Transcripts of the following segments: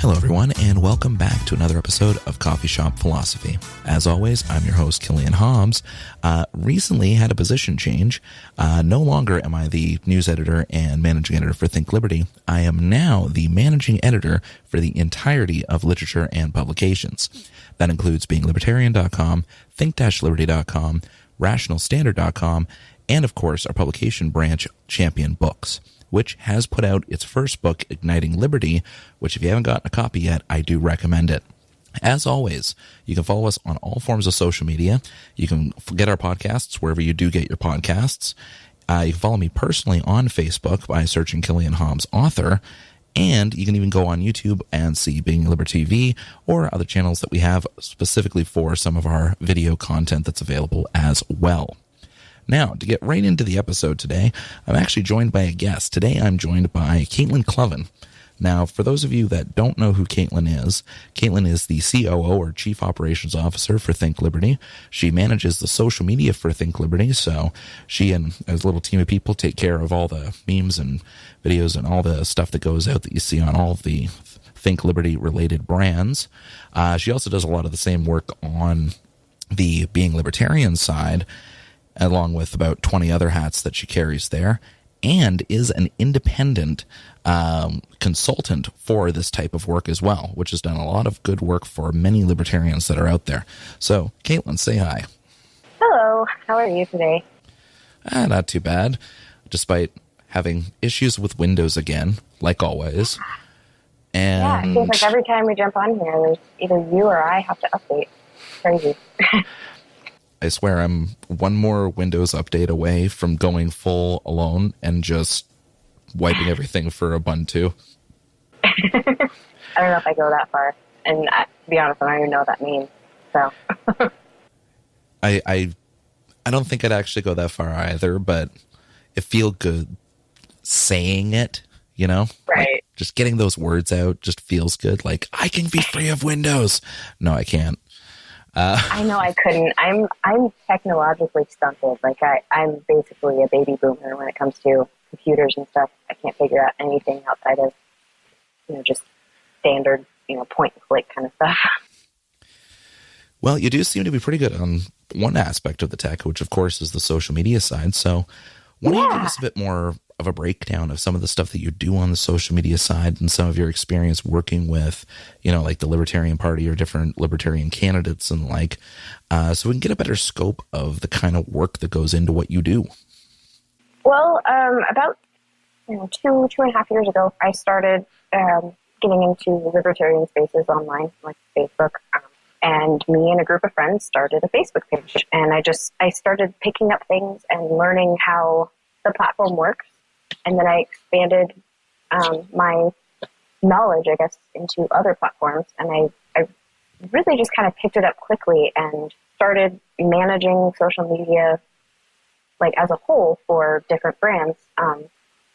Hello, everyone, and welcome back to another episode of Coffee Shop Philosophy. As always, I'm your host, Killian Hobbs. Recently had a position change. No longer am I the news editor and managing editor for Think Liberty. I am now the managing editor for the entirety of literature and publications. That includes beinglibertarian.com, think-liberty.com, rationalstandard.com, and, of course, our publication branch, Champion Books, which has put out its first book, Igniting Liberty, which if you haven't gotten a copy yet, I do recommend it. As always, you can follow us on all forms of social media. You can get our podcasts wherever you do get your podcasts. You can follow me personally on Facebook by searching Killian Hobbs Author. And you can even go on YouTube and see Being Liberty TV or other channels that we have specifically for some of our video content that's available as well. Now, to get right into the episode today, I'm actually joined by a guest. Today, I'm joined by Caitlin Cloven. Now, for those of you that don't know who Caitlin is the COO or Chief Operations Officer for Think Liberty. She manages the social media for Think Liberty, so she and a little team of people take care of all the memes and videos and all the stuff that goes out that you see on all of the Think Liberty related brands. She also does a lot of the same work on the Being Libertarian side, along with about 20 other hats that she carries there, and is an independent consultant for this type of work as well, which has done a lot of good work for many libertarians that are out there. So, Caitlin, say hi. Hello. How are you today? Not too bad, despite having issues with Windows again, like always. And yeah, it seems like every time we jump on here, there's either you or I have to update. Crazy. I swear I'm one more Windows update away from going full alone and just wiping everything for Ubuntu. I don't know if I go that far. And to be honest, I don't even know what that means. So I don't think I'd actually go that far either, but it feels good saying it, you know? Right. Like, just getting those words out just feels good. Like, I can be free of Windows. No, I can't. I know I couldn't. I'm technologically stunted. Like I'm basically a baby boomer when it comes to computers and stuff. I can't figure out anything outside of, just standard, point and click kind of stuff. Well, you do seem to be pretty good on one aspect of the tech, which of course is the social media side. So why don't you give us a bit more of a breakdown of some of the stuff that you do on the social media side and some of your experience working with, like the Libertarian Party or different Libertarian candidates and so we can get a better scope of the kind of work that goes into what you do. Well, about 2.5 years ago, I started getting into libertarian spaces online, like Facebook, and me and a group of friends started a Facebook page. And I started picking up things and learning how the platform works. And then I expanded my knowledge, I guess, into other platforms. And I really just kind of picked it up quickly and started managing social media, as a whole for different brands.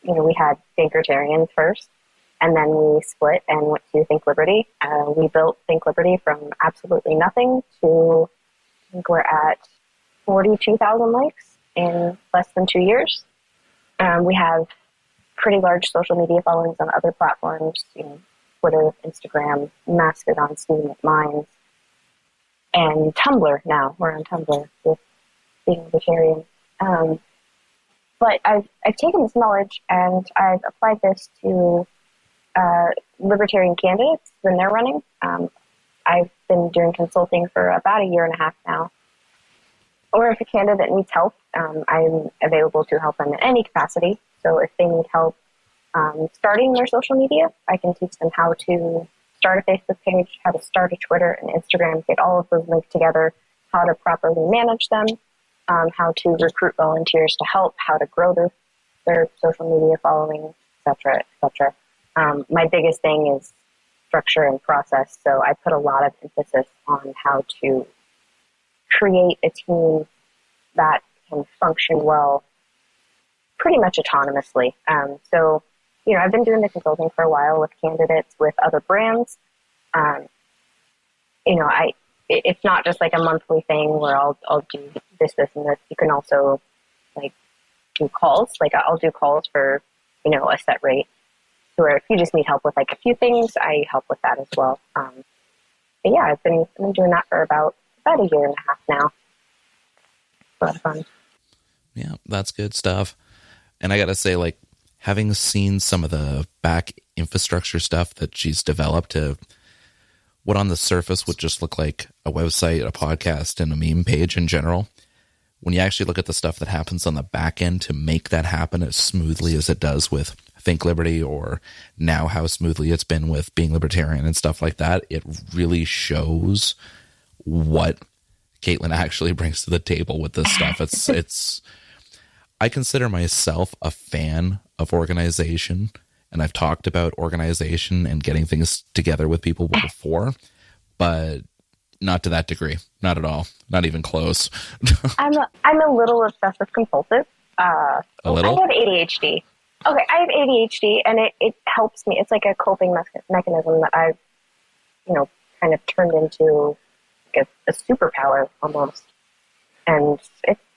We had Thinkertarian first, and then we split and went to Think Liberty. We built Think Liberty from absolutely nothing to, I think we're at 42,000 likes in less than 2 years. We have pretty large social media followings on other platforms, Twitter, Instagram, Mastodon, Steam, Minds, and Tumblr now. We're on Tumblr with Being Libertarian. But I've taken this knowledge and I've applied this to libertarian candidates when they're running. I've been doing consulting for about 1.5 years now. Or if a candidate needs help, I'm available to help them in any capacity. So if they need help starting their social media, I can teach them how to start a Facebook page, how to start a Twitter and Instagram, get all of those linked together, how to properly manage them, how to recruit volunteers to help, how to grow their social media following, et cetera, et cetera. My biggest thing is structure and process. So I put a lot of emphasis on how to create a team that can function well pretty much autonomously. I've been doing the consulting for a while with candidates, with other brands. It's not just like a monthly thing where I'll do this, and this. You can also do calls. I'll do calls for, a set rate. where if you just need help with like a few things, I help with that as well. But yeah, I've been doing that for about a year and a half now. A lot of fun. Yeah, that's good stuff. And I got to say, like, having seen some of the back infrastructure stuff that she's developed to what on the surface would just look like a website, a podcast, and a meme page in general, when you actually look at the stuff that happens on the back end to make that happen as smoothly as it does with Think Liberty, or now how smoothly it's been with Being Libertarian and stuff like that, it really shows what Caitlin actually brings to the table with this stuff. It's I consider myself a fan of organization, and I've talked about organization and getting things together with people before, but not to that degree. Not at all. Not even close. I'm a little obsessive compulsive. A little? I have ADHD. Okay, I have ADHD, and it helps me. It's like a coping mechanism that I've, kind of turned into a superpower almost. And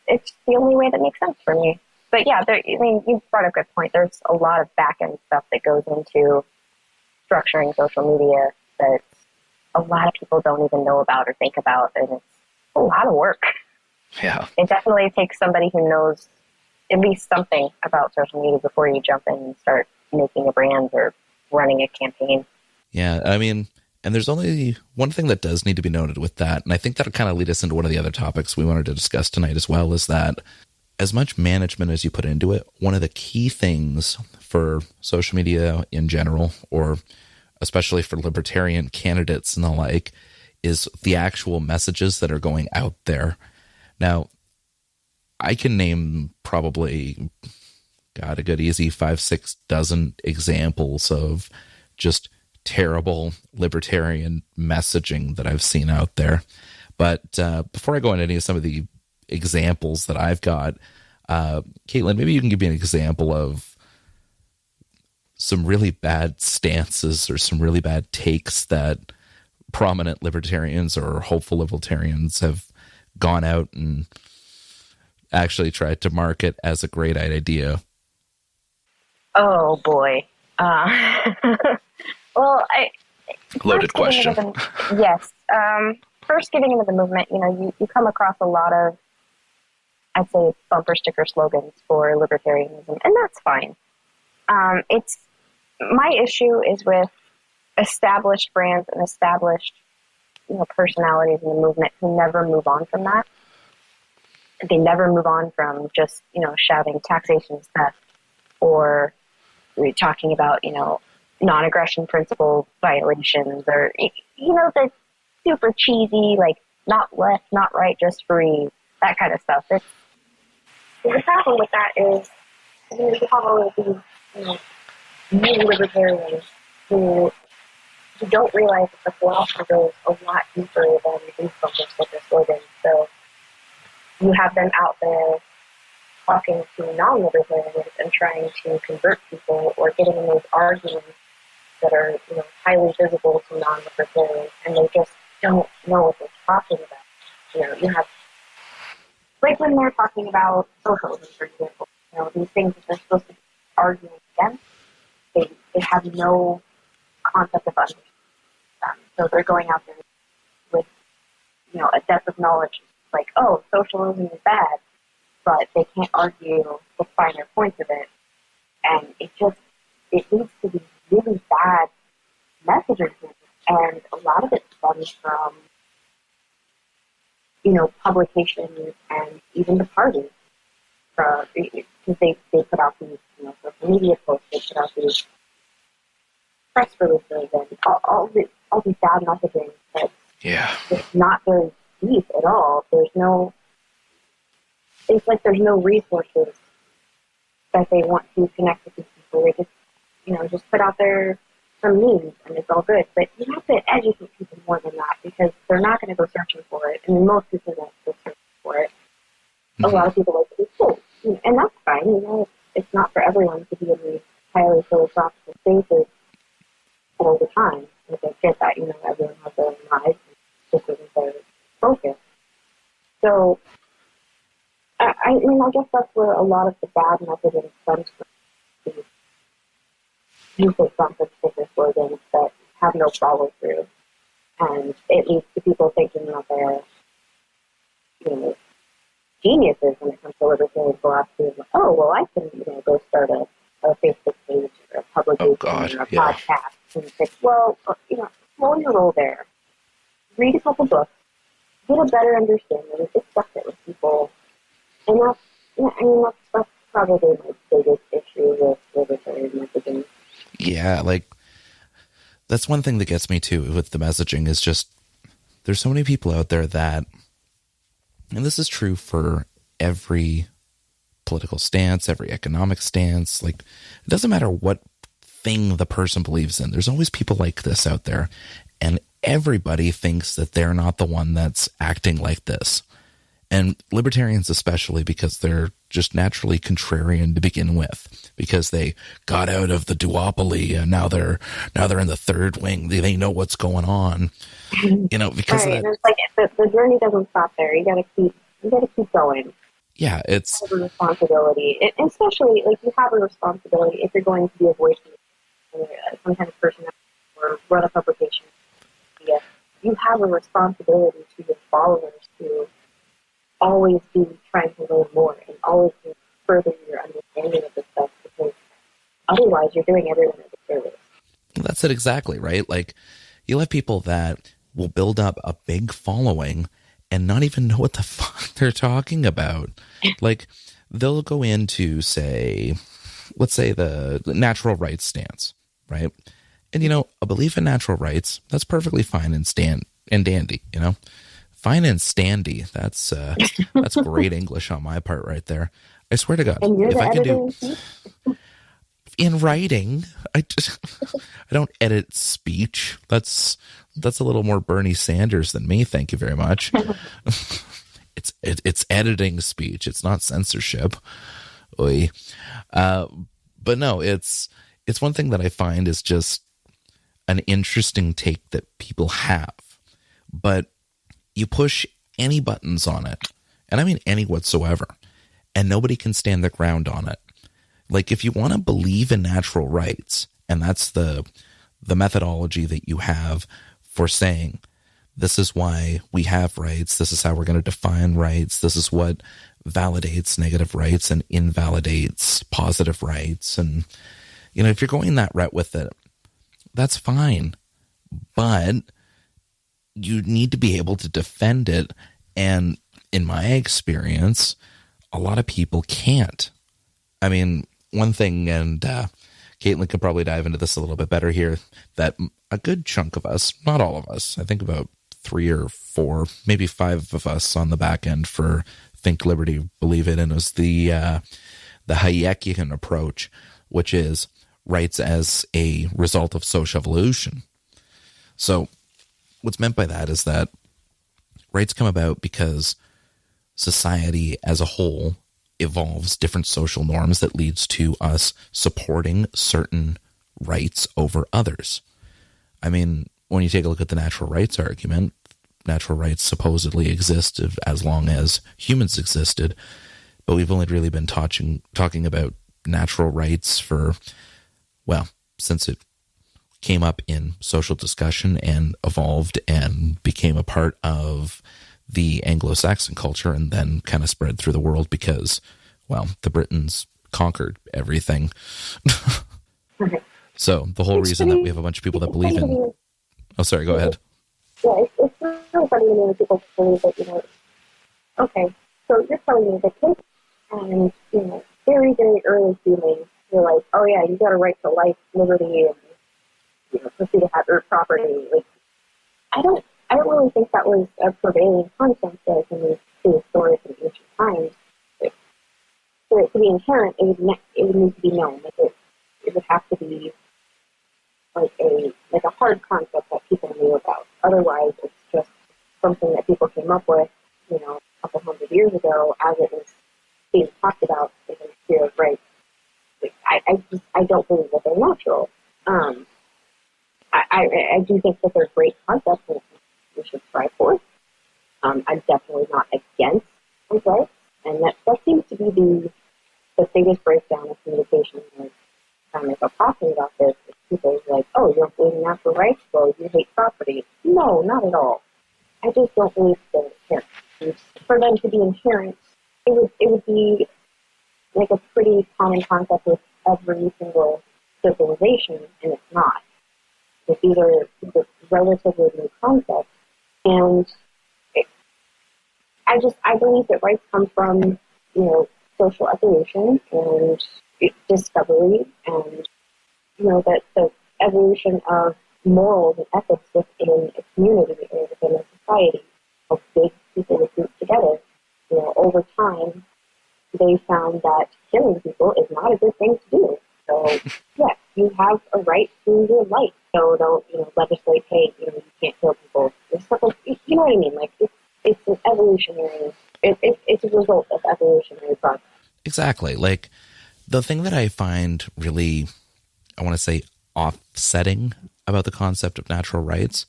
it's the only way that makes sense for me. But yeah, you brought up a good point. There's a lot of back-end stuff that goes into structuring social media that a lot of people don't even know about or think about, and it's a lot of work. Yeah. It definitely takes somebody who knows at least something about social media before you jump in and start making a brand or running a campaign. Yeah, I mean, and there's only one thing that does need to be noted with that, and I think that'll kind of lead us into one of the other topics we wanted to discuss tonight as well, is that as much management as you put into it, one of the key things for social media in general, or especially for libertarian candidates and the like, is the actual messages that are going out there. Now, I can name probably, a good easy 5-6 dozen examples of just terrible libertarian messaging that I've seen out there. But before I go into any of some of the examples that I've got, Caitlin, maybe you can give me an example of some really bad stances or some really bad takes that prominent libertarians or hopeful libertarians have gone out and actually tried to market as a great idea. Oh boy. Well, Loaded question. Yes. First getting into the movement, you come across a lot of, I'd say, bumper sticker slogans for libertarianism, and that's fine. It's my issue is with established brands and established, personalities in the movement who never move on from that. They never move on from just, shouting taxation is theft, or talking about, non-aggression principle violations, or, the super cheesy, like, not left, not right, just free, that kind of stuff. The problem with that is, you have all of these, new libertarians who don't realize that the philosophy goes a lot deeper than these bumper sticker slogans. So you have them out there talking to non-libertarians and trying to convert people, or getting in those arguments that are, highly visible to non-libertarians, and they just don't know what they're talking about. You have, like when they're talking about socialism, for example, these things that they're supposed to be arguing against, they have no concept of understanding. So they're going out there with, a depth of knowledge, like, oh, socialism is bad, but they can't argue the finer points of it. And it leads to these really bad messages. And a lot of it stems from, publications and even the party. Because they put out these, social media posts, they put out these press releases, and all these bad messaging that it's not very deep at all. It's like there's no resources that they want to connect with these people. They just, just put out there some memes and it's all good. But you have to educate people more than that, because they're not going to go searching for it. I mean, most people won't go searching for it. Mm-hmm. A lot of people like to be cool. And that's fine. It's not for everyone to be in these highly philosophical spaces all the time. Like, I get that, everyone has their own lives, and this isn't their focus. So, I guess that's where a lot of the bad messaging stems from. useless bumper sticker slogans that have no follow through, and it leads to people thinking that they're, geniuses when it comes to libertarian philosophy. Oh, well, I can, go start a Facebook page or a publication or a podcast. And think, well, slow your roll there. Read a couple books, get a better understanding, discuss it with people. And that's probably my biggest issue with libertarian messaging. Yeah, that's one thing that gets me too with the messaging is just there's so many people out there that, and this is true for every political stance, every economic stance, it doesn't matter what thing the person believes in. There's always people like this out there, and everybody thinks that they're not the one that's acting like this. And libertarians especially, because they're just naturally contrarian to begin with, because they got out of the duopoly and now they're in the third wing. They know what's going on, because right. It's like the journey doesn't stop there. You gotta keep going. Yeah, it's a responsibility, and especially you have a responsibility if you're going to be a voice in some kind of person or run a publication. Yeah, you have a responsibility to your followers to always be trying to learn more and always be further your understanding of the stuff, because otherwise you're doing everyone a disservice. That's it exactly, right? You'll have people that will build up a big following and not even know what the fuck they're talking about. They'll go into, let's say the natural rights stance, right? And, a belief in natural rights, that's perfectly fine and dandy, Fine and standy. That's great English on my part right there. I swear to God, and you're if I can do in writing, I don't edit speech. That's a little more Bernie Sanders than me. Thank you very much. It's editing speech. It's not censorship. Oy. But no, it's one thing that I find is just an interesting take that people have, but you push any buttons on it, and I mean any whatsoever, and nobody can stand their ground on it. If you want to believe in natural rights, and that's the methodology that you have for saying, this is why we have rights, this is how we're going to define rights, this is what validates negative rights and invalidates positive rights. And, if you're going that route with it, that's fine. But you need to be able to defend it. And in my experience, a lot of people can't. I mean, one thing, and Caitlin could probably dive into this a little bit better here, that a good chunk of us, not all of us, I think about 3 or 4, maybe 5 of us on the back end for Think Liberty Believe It, and it was the Hayekian approach, which is rights as a result of social evolution. So what's meant by that is that rights come about because society as a whole evolves different social norms that leads to us supporting certain rights over others. I mean, when you take a look at the natural rights argument, natural rights supposedly existed as long as humans existed, but we've only really been talking about natural rights for, since it came up in social discussion and evolved and became a part of the Anglo-Saxon culture and then kind of spread through the world because, the Britons conquered everything. So the whole reason that we have a bunch of people that believe in... Oh, sorry, go ahead. Yeah, it's really funny to me when people believe that, okay, so you're telling me that kids and, very, very early humans, you're like, oh yeah, you got a right to life, liberty, and, pursuit of property. I don't really think that was a prevailing concept as in these prehistoric and ancient times. For it to be inherent, it would need to be known. It would have to be a hard concept that people knew about. Otherwise, it's just something that people came up with, a couple hundred years ago as it was being talked about in the sphere of rights. I don't believe that they're natural. I do think that they're great concepts and we should strive for. I'm definitely not against rights, and that seems to be the biggest breakdown of communication with try to make a profit off this, people are like, oh, you don't believe in natural rights? Well, you hate property. No, not at all. I just don't believe they're inherent. And for them to be inherent, it would be like a pretty common concept with every single civilization, and it's not. Like, these are relatively new concepts, and I believe that rights come from, social evolution and discovery, and that the evolution of morals and ethics within a community or within a society of big people would group together. Over time, they found that killing people is not a good thing to do. So, yes, you have a right to your life. So they'll, legislate, hey, you can't kill people. There's stuff like, you know what I mean? Like, it's an evolutionary, it's a result of evolutionary process. Exactly. Like, the thing that I find really, I want to say, offsetting about the concept of natural rights,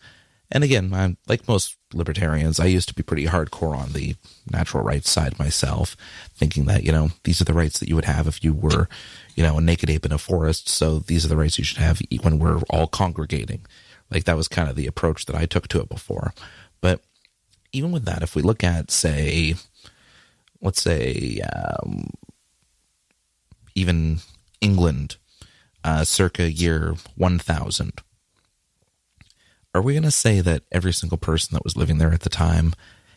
and again, I'm like most libertarians, I used to be pretty hardcore on the natural rights side myself, thinking that, these are the rights that you would have if you were, a naked ape in a forest. So these are the rights you should have when we're all congregating. Like, that was kind of the approach that I took to it before. But even with that, if we look at, let's say, even England, circa year 1000, are we going to say that every single person that was living there at the time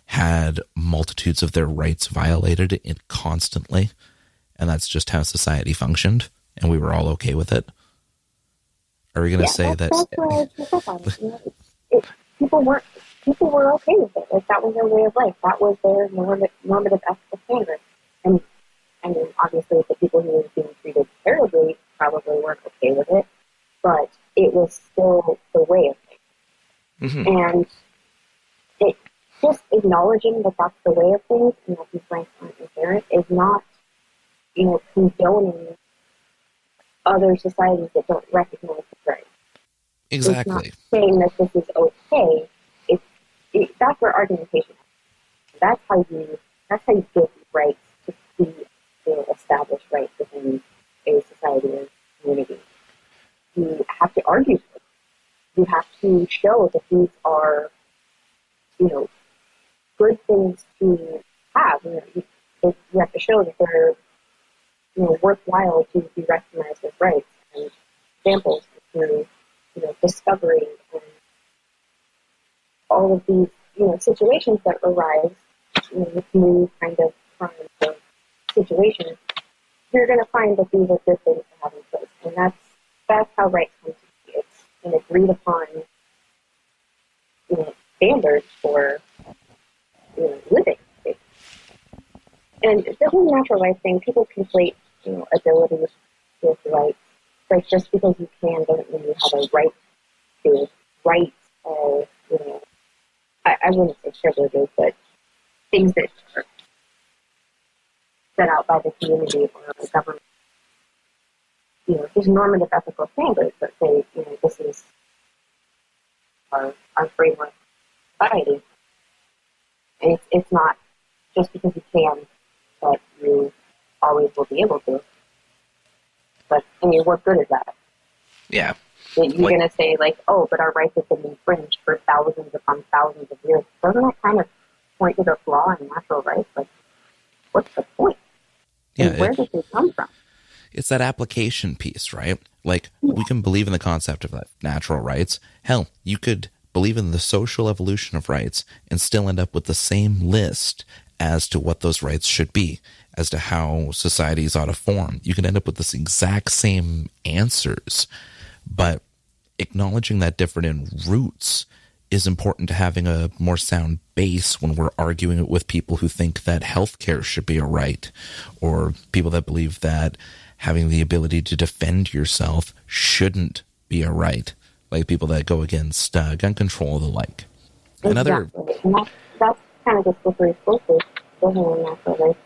had multitudes of their rights violated constantly, and that's just how society functioned, and we were all okay with it? Are we going to say that people were okay with it? Like, that was their way of life. That was their normative ethical standard. And I mean, obviously, the people who were being treated terribly probably weren't okay with it, but it was still the way of things. Mm-hmm. And it just acknowledging that that's the way of things and that these rights aren't inherent is not, condoning other societies that don't recognize the rights. Exactly. It's not saying that this is okay. That's where argumentation is. That's how you give rights to be established rights within a society or community. You have to argue for it. You have to show that these are, good things to have. You have to show that they're, worthwhile to be recognized as rights. And examples through, discovery and all of these, situations that arise, with new kind of crimes or situations. You're going to find that these are good things to have in place, and that's how rights come to be. It's an agreed upon, standards for, living. And the whole natural rights thing, people conflate, abilities with rights. Like, just because you can doesn't mean you have a right to. Rights are, I wouldn't say privileges, but things that are set out by the community or the government. There's normative ethical standards that say, this is our framework of society. And it's not just because you can that you always will be able to. But, what good is that? Yeah. You're going to say, like, oh, but our rights have been infringed for thousands upon thousands of years. Doesn't that kind of point to the flaw in natural rights? Like, what's the point? Yeah, and where did they come from? It's that application piece, right? Like, we can believe in the concept of natural rights. Hell, you could believe in the social evolution of rights and still end up with the same list as to what those rights should be, as to how societies ought to form. You can end up with this exact same answers, but acknowledging that different in roots is important to having a more sound base when we're arguing it with people who think that healthcare should be a right, or people that believe that having the ability to defend yourself shouldn't be a right, like people that go against gun control or the like. Exactly. And that's kind of the slippery slope with living in natural rights.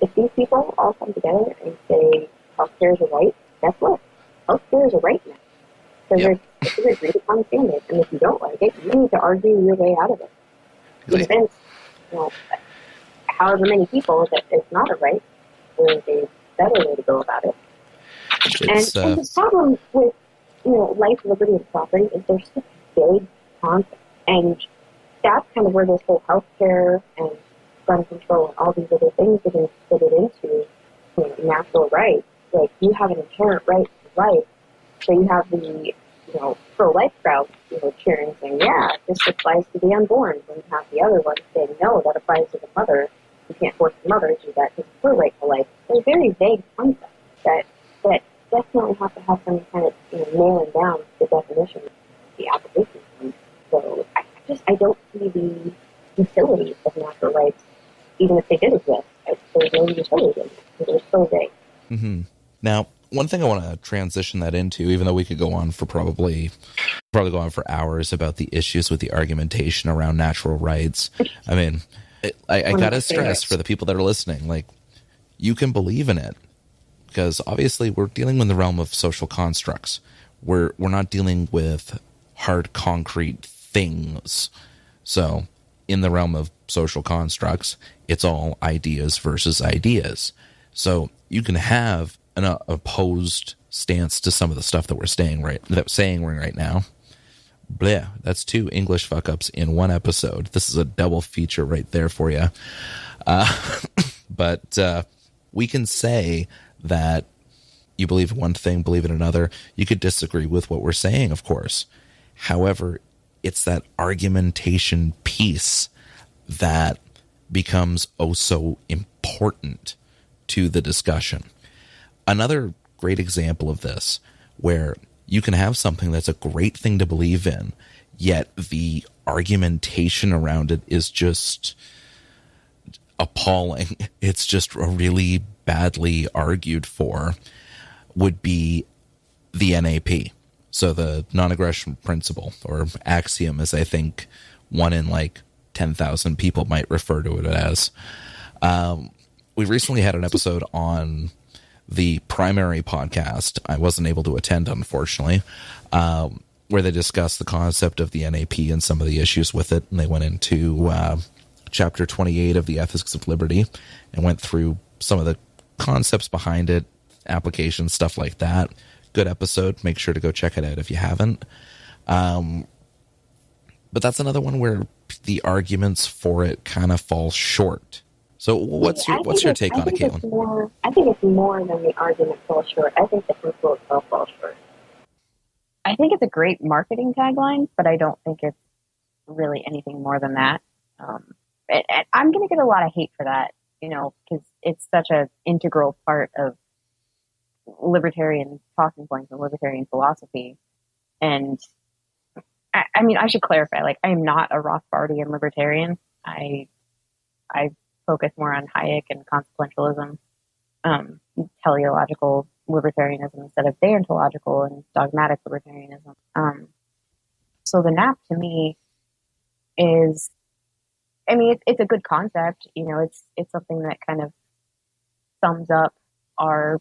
If these people all come together and say healthcare is a right, guess what? Healthcare is a right now. So it's an agreed upon standard, and if you don't like it, you need to argue your way out of it. Convince, however many people that it's not a right, there's a better way to go about it. It's And the problem with, life, liberty, and property is they're such big concepts. And that's kind of where this whole healthcare and gun control and all these other things are going to fit it into, natural rights. Like, you have an inherent right to life, so you have the, pro-life crowd, cheering, saying, yeah, this applies to the unborn. And you have the other one saying, no, that applies to the mother. You can't force the mother to do that because it's her right to life. They're very vague concepts that definitely have to have some kind of, nailing down the definition of the application. So I don't see the utility of natural rights, even if they did exist. There's no utility in it because they're so vague. Mm-hmm. Now, one thing I want to transition that into, even though we could go on for probably go on for hours about the issues with the argumentation around natural rights. I mean, I got to stress for the people that are listening, like, you can believe in it because obviously we're dealing in the realm of social constructs. We're not dealing with hard concrete things. So in the realm of social constructs, it's all ideas versus ideas. So you can have an opposed stance to some of the stuff that we're saying right now. Bleh, that's 2 English fuck-ups in one episode. This is a double feature right there for you. But we can say that you believe in one thing, believe in another. You could disagree with what we're saying, of course. However, it's that argumentation piece that becomes oh so important to the discussion. Another great example of this, where you can have something that's a great thing to believe in, yet the argumentation around it is just appalling. It's just really badly argued for, would be the NAP. So the non-aggression principle, or axiom, as I think 1 in 10,000 people might refer to it as. We recently had an episode on the Primary podcast. I wasn't able to attend, unfortunately, where they discussed the concept of the NAP and some of the issues with it. And they went into chapter 28 of the Ethics of Liberty and went through some of the concepts behind it, applications, stuff like that. Good episode. Make sure to go check it out if you haven't. But that's another one where the arguments for it kind of fall short. So what's your take on it, Caitlin? I think it's more than the argument falls short. I think the principle itself falls short. I think it's a great marketing tagline, but I don't think it's really anything more than that. I'm going to get a lot of hate for that, because it's such an integral part of libertarian talking points and libertarian philosophy. And I mean, I should clarify, I am not a Rothbardian libertarian. I focus more on Hayek and consequentialism, teleological libertarianism instead of deontological and dogmatic libertarianism. So the NAP to me is, it's a good concept. It's something that kind of sums up our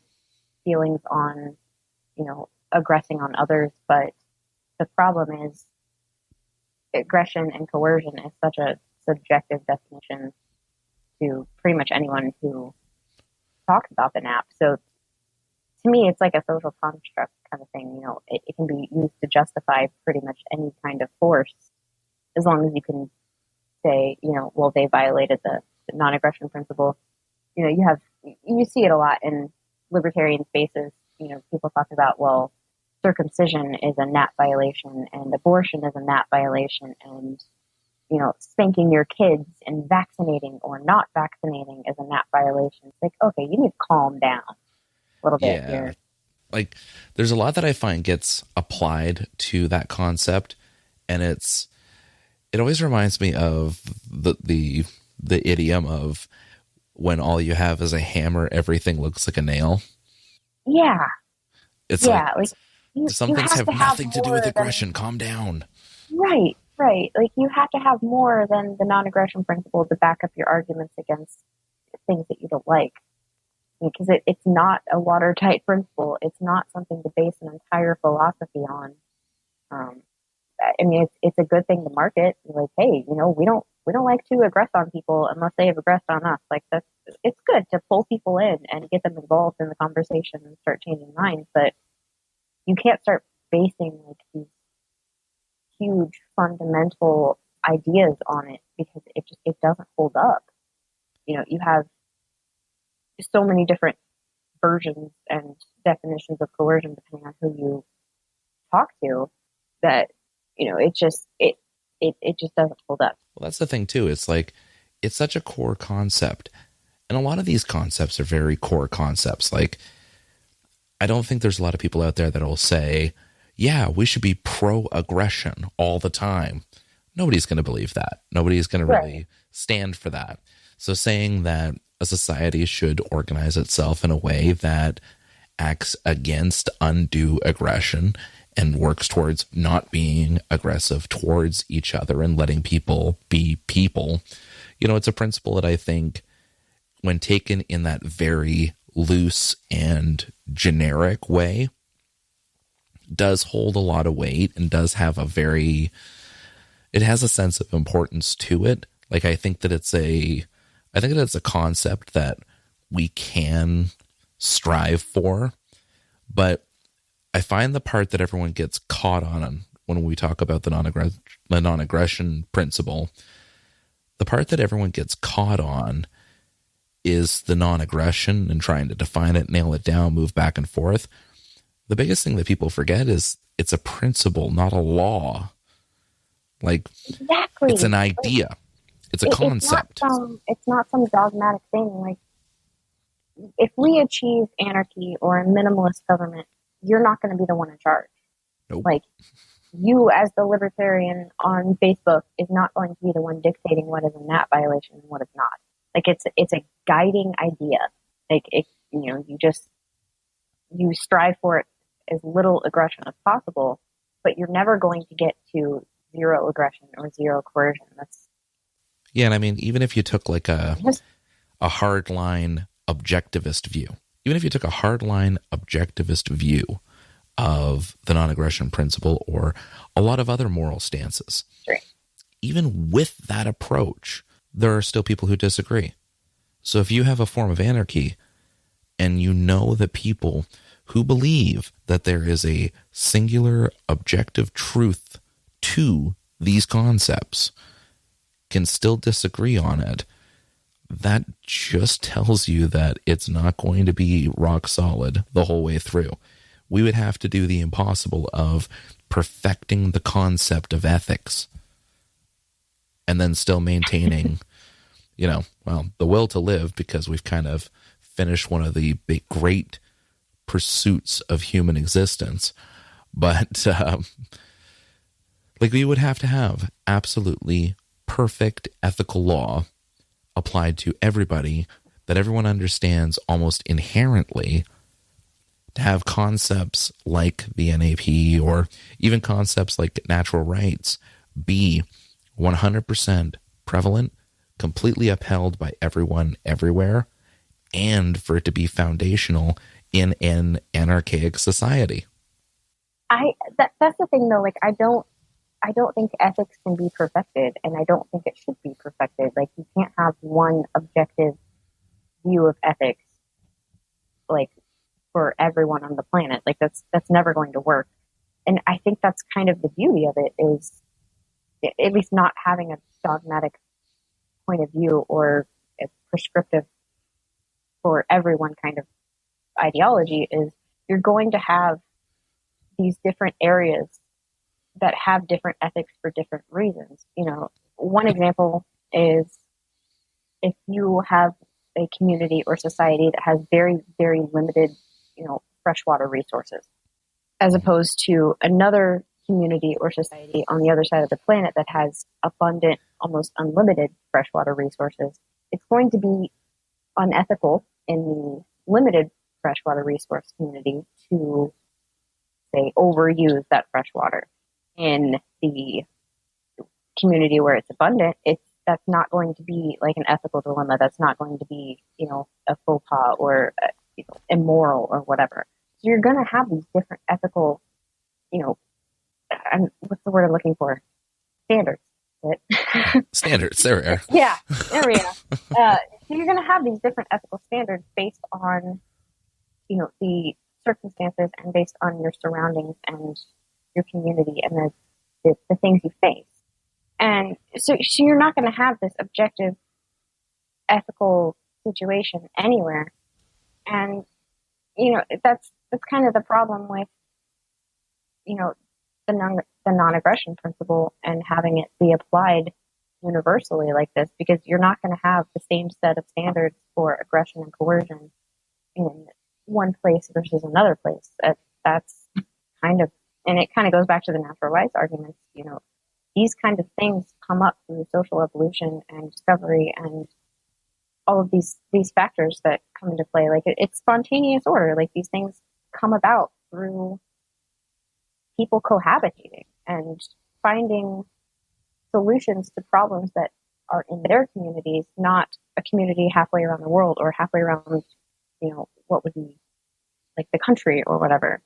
feelings on, aggressing on others. But the problem is aggression and coercion is such a subjective definition to pretty much anyone who talks about the NAP. So to me, it's like a social construct kind of thing. It can be used to justify pretty much any kind of force, as long as you can say, well, they violated the non-aggression principle. You see it a lot in libertarian spaces. People talk about, well, circumcision is a NAP violation and abortion is a NAP violation, and spanking your kids and vaccinating or not vaccinating is a NAP violation. It's like, okay, you need to calm down a little bit here. There's a lot that I find gets applied to that concept, and it always reminds me of the idiom of when all you have is a hammer, everything looks like a nail. Yeah. It's some things have nothing to do with aggression. Calm down. Right. You have to have more than the non-aggression principle to back up your arguments against things that you don't like. Because it's not a watertight principle. It's not something to base an entire philosophy on. It's a good thing to market. Hey, we don't like to aggress on people unless they have aggressed on us. It's good. good to pull people in and get them involved in the conversation and start changing minds, but you can't start basing like these huge fundamental ideas on it because it doesn't hold up. You know, you have so many different versions and definitions of coercion depending on who you talk to that, you know, it just doesn't hold up. Well, that's the thing too. It's like, it's such a core concept. And a lot of these concepts are very core concepts. Like, I don't think there's a lot of people out there that will say, yeah, we should be pro-aggression all the time. Nobody's going to believe that. Nobody's going to really stand for that. So saying that a society should organize itself in a way that acts against undue aggression and works towards not being aggressive towards each other and letting people be people, you know, it's a principle that I think, when taken in that very loose and generic way, does hold a lot of weight and does have it has a sense of importance to it. Like, I think that it's a concept that we can strive for, but I find the part that everyone gets caught on when we talk about the non-aggression principle, the part that everyone gets caught on is the non-aggression and trying to define it, nail it down, move back and forth. The biggest thing that people forget is it's a principle, not a law. Like, exactly. It's an idea. It's a concept. It's not some dogmatic thing. Like, if we achieve anarchy or a minimalist government, you're not going to be the one in charge. Nope. Like, you as the libertarian on Facebook is not going to be the one dictating what is a NAT violation and what is not. Like, it's a guiding idea. Like, you strive for it as little aggression as possible, but you're never going to get to zero aggression or zero coercion. Yeah, and I mean, even if you took like a hardline objectivist view, of the non-aggression principle or a lot of other moral stances, right, even with that approach, there are still people who disagree. So if you have a form of anarchy and you know that people who believe that there is a singular objective truth to these concepts can still disagree on it, that just tells you that it's not going to be rock solid the whole way through. We would have to do the impossible of perfecting the concept of ethics and then still maintaining, the will to live, because we've kind of finished one of the big, great pursuits of human existence. But we would have to have absolutely perfect ethical law applied to everybody that everyone understands almost inherently, to have concepts like the NAP or even concepts like natural rights be 100% prevalent, completely upheld by everyone everywhere, and for it to be foundational in an anarchaic society. That's the thing though. Like, I don't think ethics can be perfected, and I don't think it should be perfected. Like, you can't have one objective view of ethics, like, for everyone on the planet. Like, that's never going to work. And I think that's kind of the beauty of it, is at least not having a dogmatic point of view or a prescriptive for everyone kind of ideology. Is you're going to have these different areas that have different ethics for different reasons. One example is if you have a community or society that has very, very limited, freshwater resources, as opposed to another community or society on the other side of the planet that has abundant, almost unlimited freshwater resources, it's going to be unethical in the limited freshwater resource community to, say, overuse that freshwater. In the community where it's abundant, that's not going to be like an ethical dilemma. That's not going to be, a faux pas or immoral or whatever. So you're going to have these different ethical, what's the word I'm looking for? Standards. Standards. There we are. Yeah, there we are. So you're going to have these different ethical standards based on, the circumstances and based on your surroundings and your community and the things you face. And so you're not going to have this objective ethical situation anywhere. And, that's kind of the problem with, the non-aggression principle and having it be applied universally like this, because you're not going to have the same set of standards for aggression and coercion in one place versus another place. That's kind of, and it kind of goes back to the natural rights arguments. These kind of things come up through social evolution and discovery and all of these factors that come into play. Like it's spontaneous order. Like these things come about through people cohabitating and finding solutions to problems that are in their communities, not a community halfway around the world or halfway around, what would be like the country or whatever.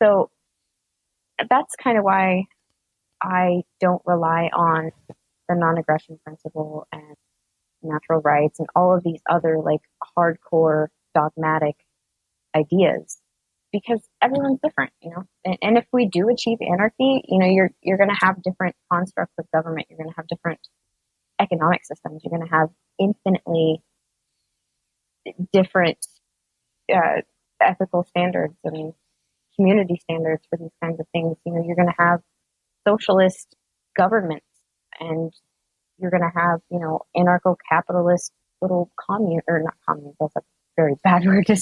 So that's kind of why I don't rely on the non-aggression principle and natural rights and all of these other like hardcore dogmatic ideas, because everyone's different, and if we do achieve anarchy, you're going to have different constructs of government. You're going to have different economic systems. You're going to have infinitely different ethical standards and community standards for these kinds of things. You're going to have socialist governments, and you're going to have, anarcho-capitalist little not communes, that's a very bad word to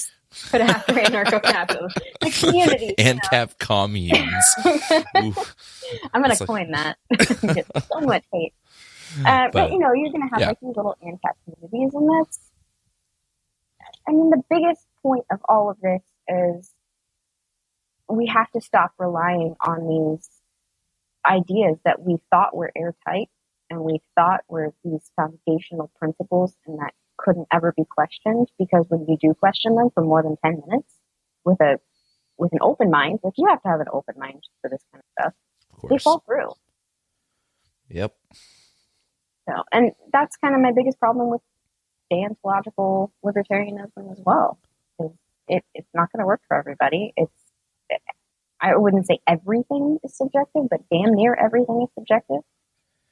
put after anarcho-capitalist. Like communities. ANCAP communes. I'm going to coin that. Get so much hate. But you're going to have like these little ANCAP communities, and the biggest point of all of this is we have to stop relying on these ideas that we thought were airtight and we thought were these foundational principles and that couldn't ever be questioned, because when you do question them for more than 10 minutes with an open mind, like you have to have an open mind for this kind of stuff, they fall through. Yep. So, and that's kind of my biggest problem with deontological libertarianism as well. It's not going to work for everybody. I wouldn't say everything is subjective, but damn near everything is subjective.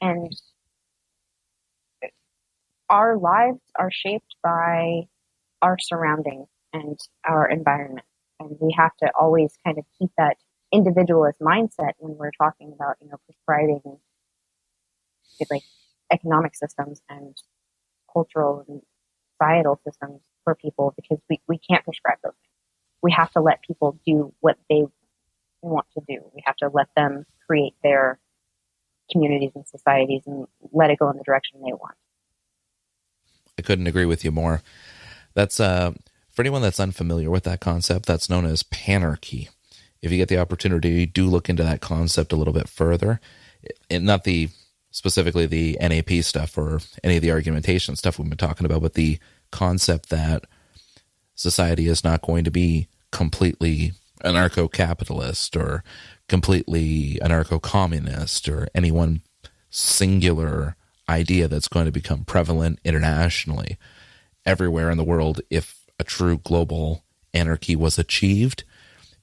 And our lives are shaped by our surroundings and our environment. And we have to always kind of keep that individualist mindset when we're talking about, prescribing like economic systems and cultural and societal systems for people, because we can't prescribe those things. We have to let people do what they want to do. We have to let them create their communities and societies and let it go in the direction they want. I couldn't agree with you more. That's for anyone that's unfamiliar with that concept, that's known as panarchy. If you get the opportunity, do look into that concept a little bit further. Not specifically the NAP stuff or any of the argumentation stuff we've been talking about, but the concept that society is not going to be completely anarcho-capitalist or completely anarcho-communist or any one singular idea that's going to become prevalent internationally everywhere in the world. If a true global anarchy was achieved,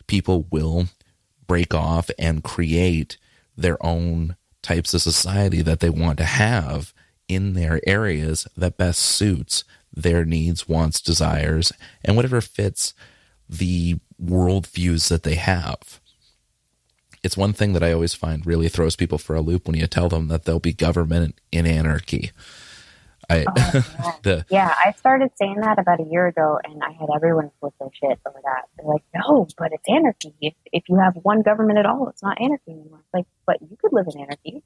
people will break off and create their own types of society that they want to have in their areas that best suits their needs, wants, desires, and whatever fits the worldviews that they have. It's one thing that I always find really throws people for a loop when you tell them that there'll be government in anarchy. I started saying that about a year ago, and I had everyone flip their shit over that. They're like, no, but it's anarchy. If you have one government at all, it's not anarchy anymore. It's like, but you could live in anarchy.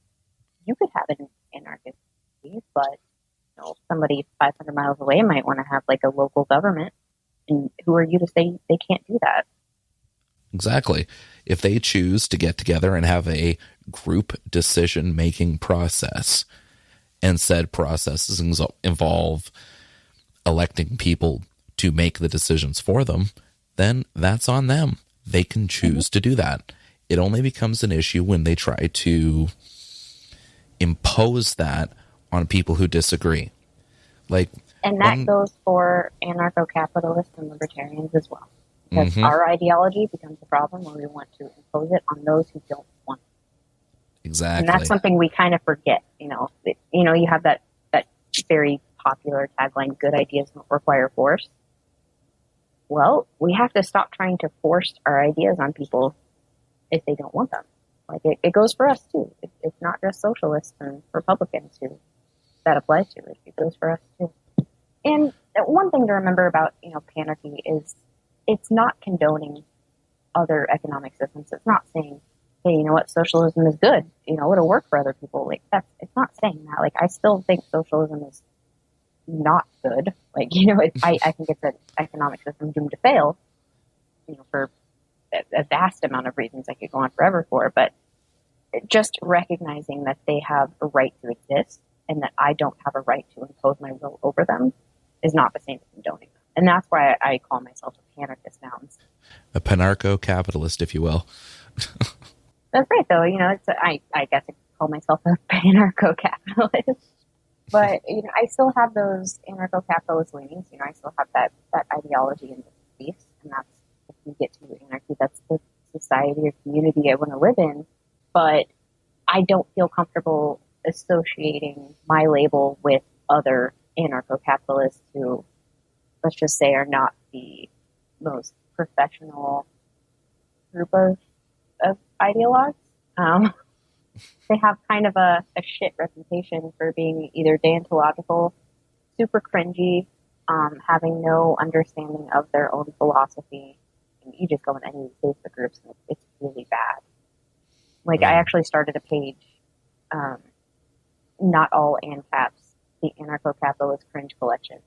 You could have an anarchist, but somebody 500 miles away might want to have like a local government. And who are you to say they can't do that? Exactly. If they choose to get together and have a group decision-making process, and said processes involve electing people to make the decisions for them, then that's on them. They can choose to do that. It only becomes an issue when they try to impose that on people who disagree. Like, And that goes for anarcho-capitalists and libertarians as well. Because our ideology becomes a problem when we want to impose it on those who don't want it. Exactly. And that's something we kind of forget. You have that very popular tagline, good ideas don't require force. Well, we have to stop trying to force our ideas on people if they don't want them. Like, it goes for us, too. It's not just socialists and Republicans who that applies to. It goes for us, too. And one thing to remember about, panarchy is it's not condoning other economic systems. It's not saying, hey, you know what, socialism is good. It'll work for other people. Like, it's not saying that. Like, I still think socialism is not good. Like, I think it's an economic system doomed to fail, for a vast amount of reasons I could go on forever for, but just recognizing that they have a right to exist and that I don't have a right to impose my will over them is not the same as condoning them. And that's why I call myself a panarchist now. A panarcho-capitalist, if you will. That's right, though. I guess I could call myself a panarcho-capitalist. But, I still have those anarcho-capitalist leanings. I still have that ideology and beliefs. And that's, if we get to anarchy, that's the society or community I want to live in. But I don't feel comfortable associating my label with other anarcho-capitalists who, let's just say, are not the most professional group of ideologues. They have kind of a shit reputation for being either deontological, super cringy, having no understanding of their own philosophy. And you just go in any Facebook groups and it's really bad. Like, I actually started a page, Not All ANCAPs, the Anarcho-Capitalist Cringe Collection.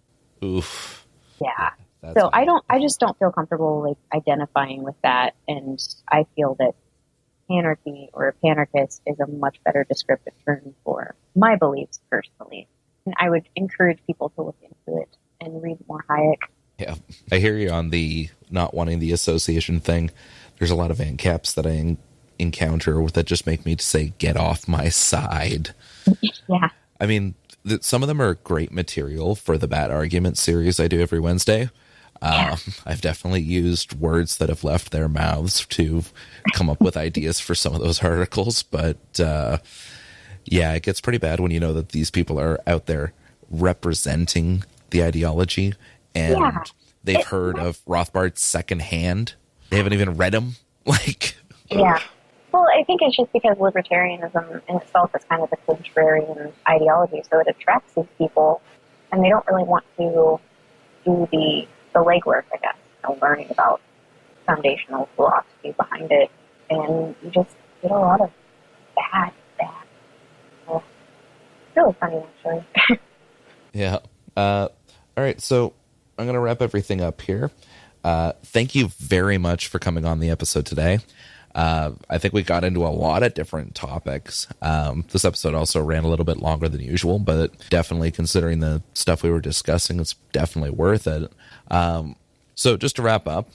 Oof. Yeah. So I just don't feel comfortable, like, identifying with that. And I feel that panarchy or a panarchist is a much better descriptive term for my beliefs personally. And I would encourage people to look into it and read more Hayek. Yeah, I hear you on the not wanting the association thing. There's a lot of ANCAPs that I encounter that just make me say, get off my side. Yeah. I mean, some of them are great material for the Bad Argument series I do every Wednesday. I've definitely used words that have left their mouths to come up with ideas for some of those articles. But yeah, it gets pretty bad when you know that these people are out there representing the ideology and they've heard of Rothbard secondhand. They haven't even read him. Yeah. Well, I think it's just because libertarianism in itself is kind of a contrarian ideology, so it attracts these people, and they don't really want to do the legwork, I guess, learning about foundational philosophy behind it, and you just get a lot of bad. Well, it's really funny, actually. Yeah. All right, so I'm going to wrap everything up here. Thank you very much for coming on the episode today. I think we got into a lot of different topics. This episode also ran a little bit longer than usual, but definitely considering the stuff we were discussing, it's definitely worth it. So just to wrap up,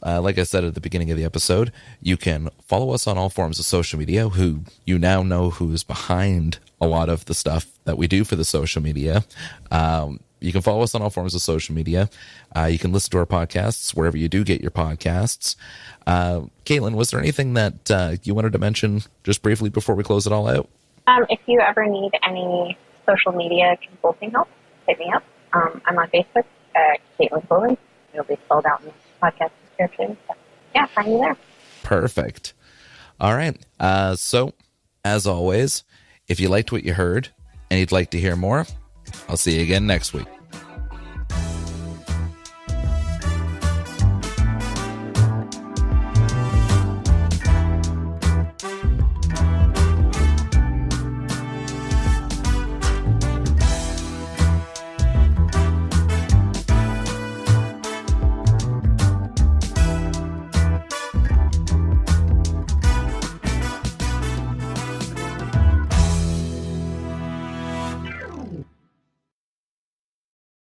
like I said at the beginning of the episode, you can follow us on all forms of social media, who you now know who's behind a lot of the stuff that we do for the social media. You can follow us on all forms of social media. You can listen to our podcasts wherever you do get your podcasts. Caitlin, was there anything that you wanted to mention just briefly before we close it all out? If you ever need any social media consulting help, hit me up. I'm on Facebook, Caitlin Bowen. It'll be spelled out in the podcast description. So, yeah, find me there. Perfect. All right. So, as always, if you liked what you heard and you'd like to hear more, I'll see you again next week.